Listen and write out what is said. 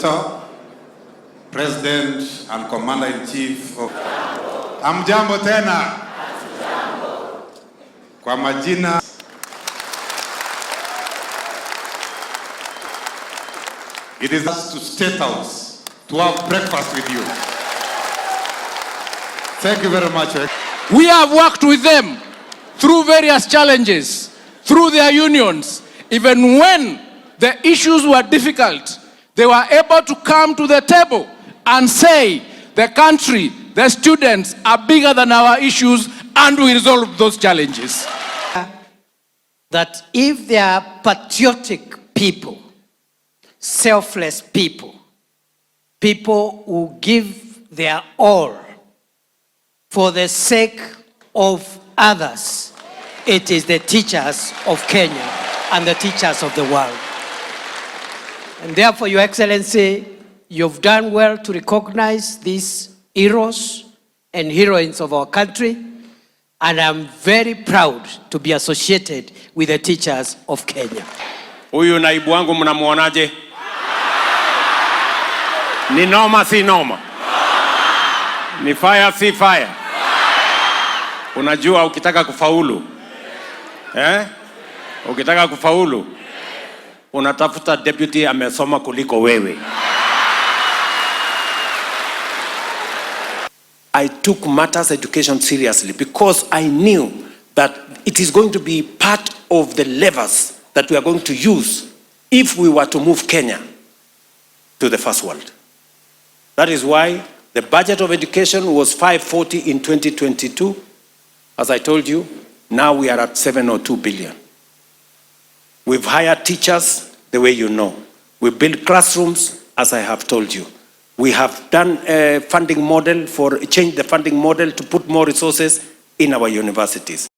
Ruto, President and Commander-in-Chief of... Hamjambo tena. Kwa majina it is us to State House to have breakfast with you. Thank you very much. We have worked with them through various challenges, through their unions. Even when the issues were difficult, they were able to come to the table and say, the country, the students are bigger than our issues, and we resolve those challenges. That if they are patriotic people, selfless people, people who give their all for the sake of others, it is the teachers of Kenya and the teachers of the world. And therefore, Your Excellency, you've done well to recognize these heroes and heroines of our country, and I'm very proud to be associated with the teachers of Kenya. Huyu naibu wangu mnamuonaje? Ni noma si noma? Ni fire si fire? Unajua ukitaka kufaulu, ukitaka kufaulu, unatafuta deputy amesoma kuliko wewe. I took matters education seriously because I knew that it is going to be part of the levers that we are going to use if we were to move Kenya to the first world. That is why the budget of education was 540 in 2022. As I told you, now we are at 702 billion. We've hired teachers the way you know. We build classrooms as I have told you. We have done a funding model change the funding model to put more resources in our universities.